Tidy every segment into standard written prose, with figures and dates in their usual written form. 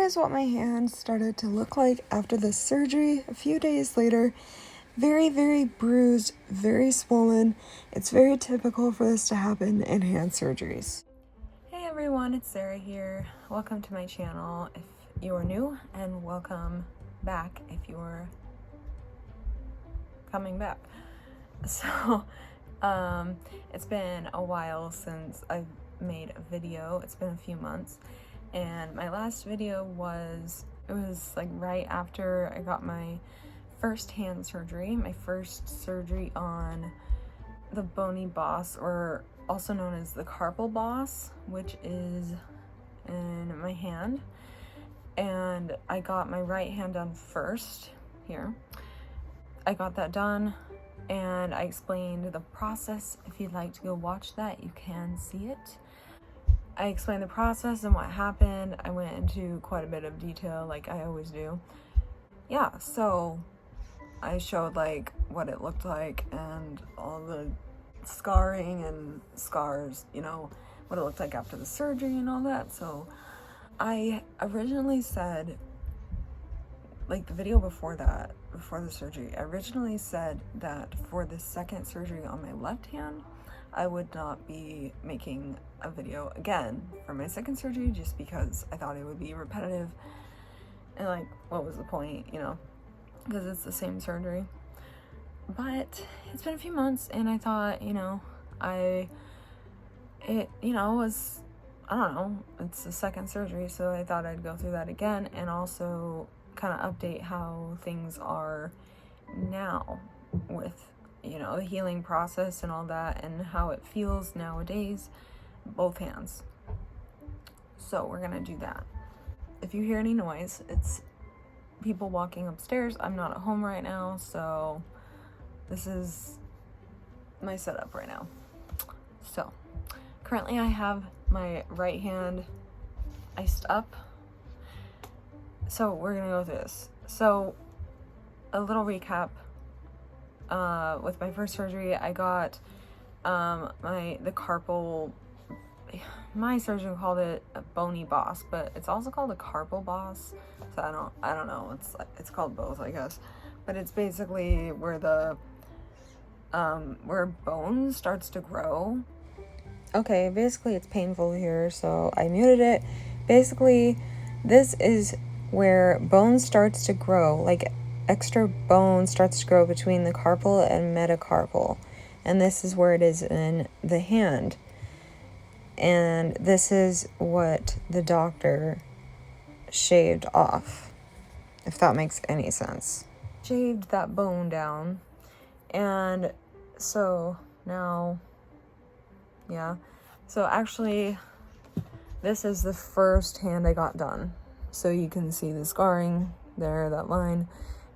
is what my hand started to look like after the surgery a few days later. Very, very bruised, very swollen. It's very typical for this to happen in hand surgeries. Hey everyone, it's Sarah here. Welcome to my channel if you are new, and welcome back if you're coming back. So, it's been a while since I've made a video. It's been a few months, and my last video was like right after I got my first hand surgery, my first surgery on the Bony boss, or also known as the carpal boss, which is in my hand. And I got my right hand done first here. I got that done and I explained the process. If you'd like to go watch that, you can see it. I explained the process and what happened. I went into quite a bit of detail like I always do. Yeah, so I showed like what it looked like and all the scarring and scars, you know, what it looked like after the surgery and all that. So I originally said, like the video before that, before the surgery, I originally said that for the second surgery on my left hand, I would not be making a video again for my second surgery, just because I thought it would be repetitive and like, what was the point, you know, because it's the same surgery. But it's been a few months and I thought, you know, was, I don't know, it's the second surgery, so I thought I'd go through that again and also kind of update how things are now with, you know, the healing process and all that, and how it feels nowadays, both hands. So we're gonna do that. If you hear any noise, it's people walking upstairs. I'm not at home right now, so this is my setup right now. So currently I have my right hand iced up. So we're gonna go through this. So a little recap. With my first surgery, I got the carpal. My surgeon called it a Bony boss, but it's also called a carpal boss. So I don't know. It's called both, I guess. But it's basically where the where bone starts to grow. Okay, basically it's painful here, so I muted it. Basically, this is where bone starts to grow, like extra bone starts to grow between the carpal and metacarpal. And this is where it is in the hand. And this is what the doctor shaved off, if that makes any sense. Shaved that bone down. And so now, yeah. So actually, this is the first hand I got done. So you can see the scarring there, that line.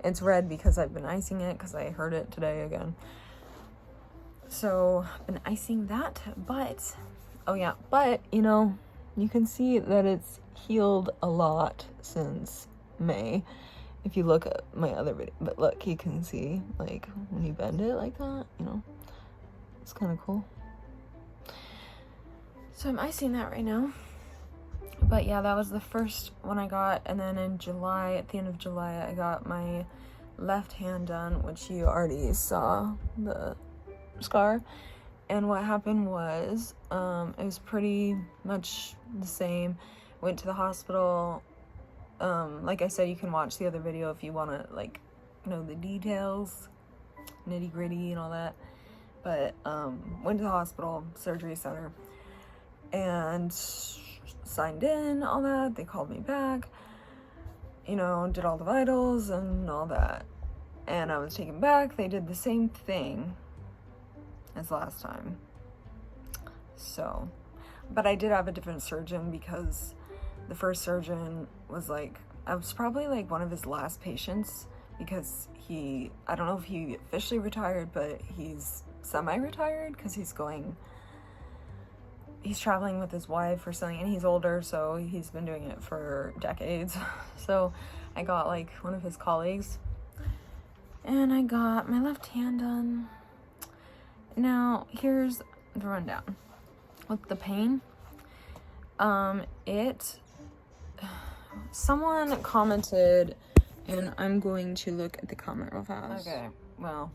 It's red because I've been icing it, because I heard it today again. So I've been icing that, but, oh yeah, but, you know, you can see that it's healed a lot since May. If you look at my other video, but look, you can see, like, when you bend it like that, you know, it's kind of cool. So I'm icing that right now. But yeah, that was the first one I got, and then in July, at the end of July, I got my left hand done, which you already saw the scar. And what happened was, it was pretty much the same. Went to the hospital. Like I said, you can watch the other video if you want to, like, know the details, nitty gritty and all that. But went to the hospital, surgery center, and signed in, all that. They called me back, you know, did all the vitals and all that. And I was taken back. They did the same thing as last time. So, but I did have a different surgeon, because the first surgeon was like, I was probably like one of his last patients, because I don't know if he officially retired, but he's semi-retired, because he's traveling with his wife or something, and he's older, so he's been doing it for decades. So I got like one of his colleagues, and I got my left hand done. Now here's the rundown with the pain. someone commented, and I'm going to look at the comment real fast. Okay, well,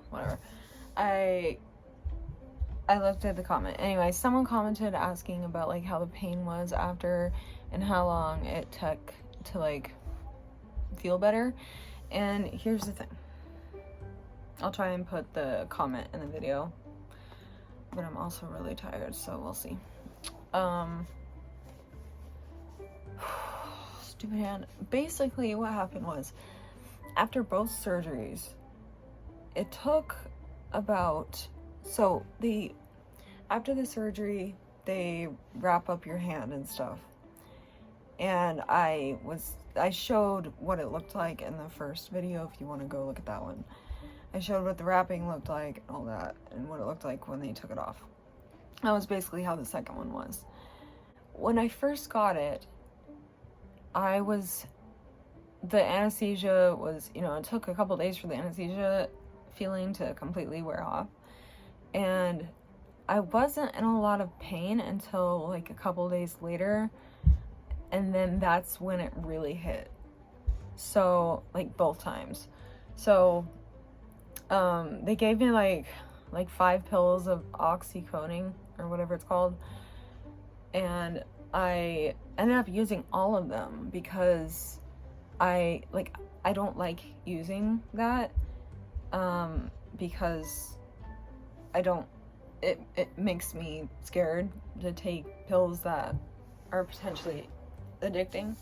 whatever. I looked at the comment. Anyway, someone commented asking about like how the pain was after and how long it took to like feel better. And here's the thing. I'll try and put the comment in the video, but I'm also really tired, so we'll see. Stupid hand. Basically what happened was, after both surgeries, it took about, after the surgery, they wrap up your hand and stuff. And I showed what it looked like in the first video, if you want to go look at that one. I showed what the wrapping looked like and all that, and what it looked like when they took it off. That was basically how the second one was. When I first got it, the anesthesia was, it took a couple days for the anesthesia feeling to completely wear off. And I wasn't in a lot of pain until like a couple days later. And then that's when it really hit. So, like both times. So, they gave me like 5 pills of oxycodone or whatever it's called. And I ended up using all of them because I don't like using that, because it makes me scared to take pills that are potentially addicting.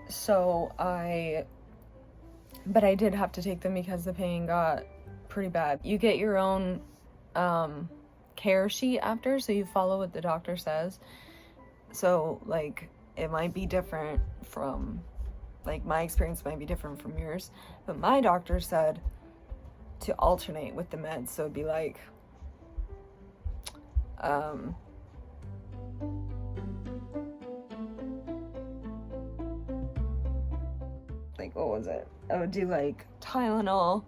So but I did have to take them because the pain got pretty bad. You get your own care sheet after, so you follow what the doctor says. So like it might be different from, like my experience might be different from yours, but my doctor said to alternate with the meds. So it'd be like what was it? I would do like Tylenol,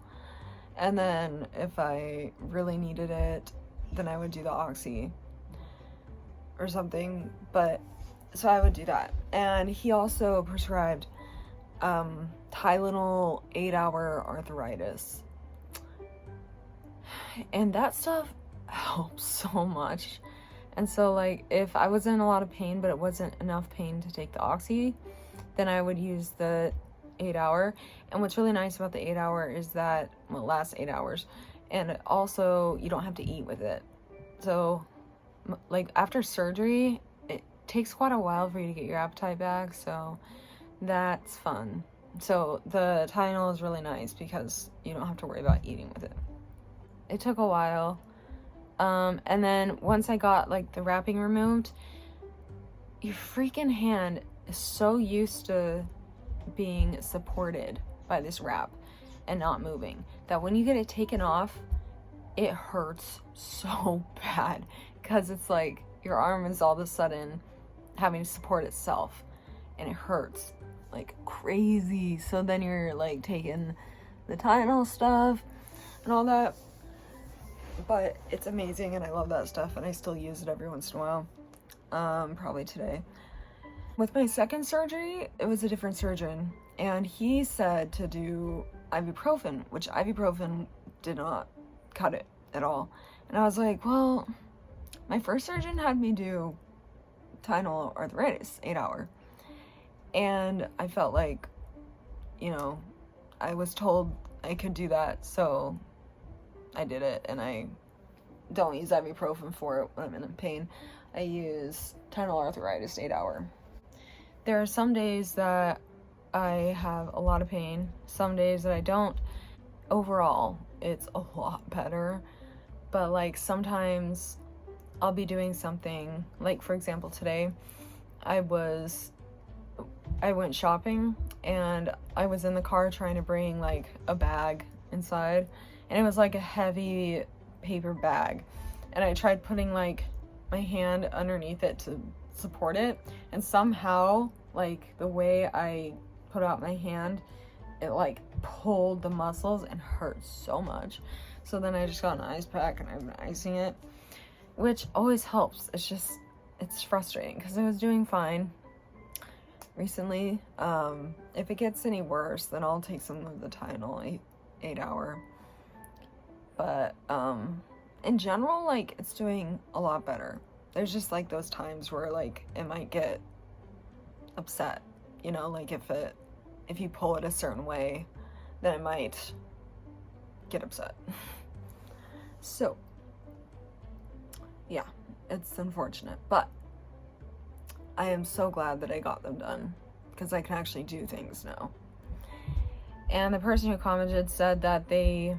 and then if I really needed it, then I would do the Oxy or something. But so I would do that. And he also prescribed Tylenol 8-hour arthritis, and that stuff helps so much. And so like if I was in a lot of pain but it wasn't enough pain to take the Oxy, then I would use the 8-hour. And what's really nice about the 8-hour is that, well, it lasts 8 hours, and also you don't have to eat with it. So like after surgery, it takes quite a while for you to get your appetite back, so that's fun. So the Tylenol is really nice because you don't have to worry about eating with it. It took a while, and then once I got like the wrapping removed, your freaking hand is so used to being supported by this wrap and not moving that when you get it taken off, it hurts so bad, because it's like your arm is all of a sudden having to support itself, and it hurts like crazy. So then you're like taking the Tylenol stuff and all that, but it's amazing and I love that stuff, and I still use it every once in a while. Probably today. With my second surgery, it was a different surgeon, and he said to do ibuprofen, which ibuprofen did not cut it at all. And I was like, well, my first surgeon had me do Tylenol arthritis 8-hour, and I felt like, I was told I could do that, so I did it. And I don't use ibuprofen for it when I'm in pain. I use Tylenol arthritis 8-hour. There are some days that I have a lot of pain, some days that I don't. Overall, it's a lot better, but like sometimes I'll be doing something, like for example today, I went shopping and I was in the car trying to bring like a bag inside, and it was like a heavy paper bag, and I tried putting like my hand underneath it to support it, and somehow like the way I put out my hand, it like pulled the muscles and hurt so much. So then I just got an ice pack and I've been icing it, which always helps. It's just it's frustrating because I was doing fine recently. If it gets any worse, then I'll take some of the Tylenol 8-hour. But in general, like, it's doing a lot better. There's just like those times where like it might get upset, you know, like if you pull it a certain way, then it might get upset. So yeah, it's unfortunate, but I am so glad that I got them done because I can actually do things now. And the person who commented said that they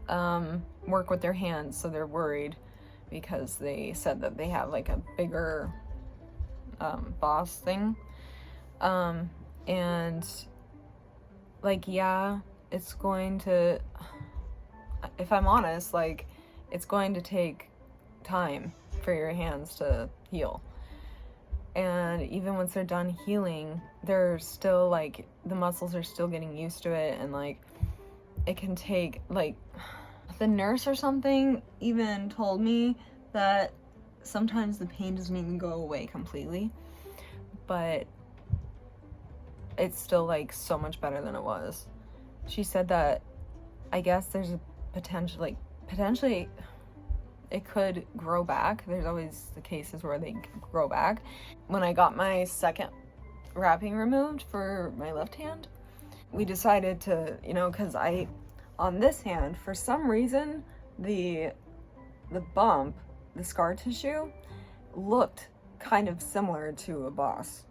work with their hands, so they're worried because they said that they have like a bigger boss thing. And like, yeah, it's going to, if I'm honest, like, it's going to take time for your hands to heal. And even once they're done healing, they're still like, the muscles are still getting used to it, and like it can take, like, the nurse or something even told me that sometimes the pain doesn't even go away completely, but it's still like so much better than it was. She said that I guess there's a potentially it could grow back. There's always the cases where they grow back. When I got my second wrapping removed for my left hand, we decided to, you know, because on this hand, for some reason, the bump, the scar tissue, looked kind of similar to a boss.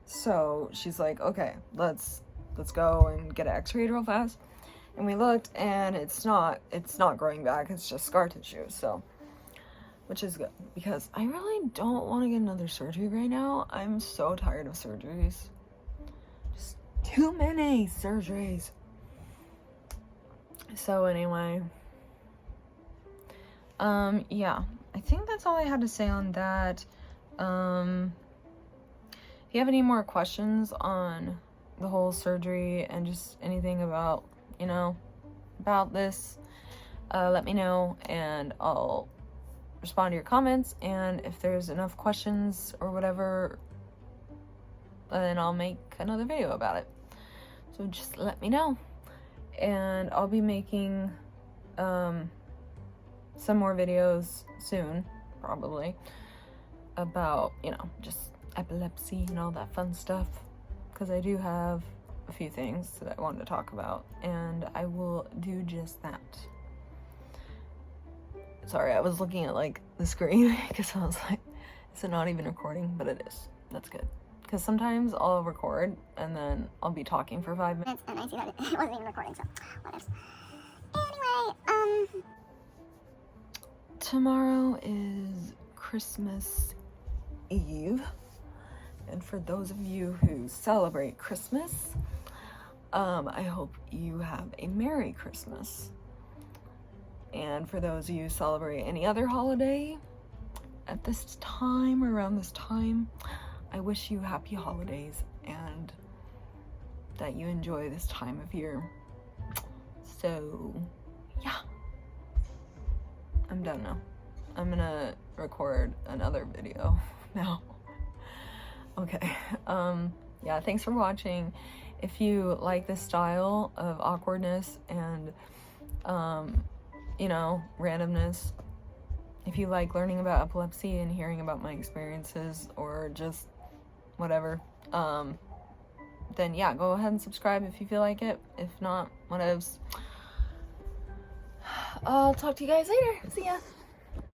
So she's like, okay, let's go and get an x-ray real fast. And we looked, and it's not growing back, it's just scar tissue. So, which is good, because I really don't want to get another surgery right now. I'm so tired of surgeries. Just too many surgeries. So anyway, yeah, I think that's all I had to say on that. If you have any more questions on the whole surgery and just anything about, you know, about this, let me know, and I'll respond to your comments. And if there's enough questions or whatever, then I'll make another video about it. So just let me know. And I'll be making some more videos soon, probably, about, you know, just epilepsy and all that fun stuff, because I do have a few things that I wanted to talk about, and I will do just that. Sorry, I was looking at like the screen because I was like, is it not even recording? But it is. That's good. Because sometimes I'll record and then I'll be talking for 5 minutes and I see that it wasn't even recording, so whatever. Anyway, tomorrow is Christmas Eve, and for those of you who celebrate Christmas, I hope you have a Merry Christmas. And for those of you who celebrate any other holiday at this time, around this time, I wish you happy holidays and that you enjoy this time of year. So, yeah. I'm done now. I'm gonna record another video now. Okay. Yeah, thanks for watching. If you like this style of awkwardness and, you know, randomness, if you like learning about epilepsy and hearing about my experiences, or just whatever, then yeah, go ahead and subscribe if you feel like it. If not, whatevs. I'll talk to you guys later. See ya.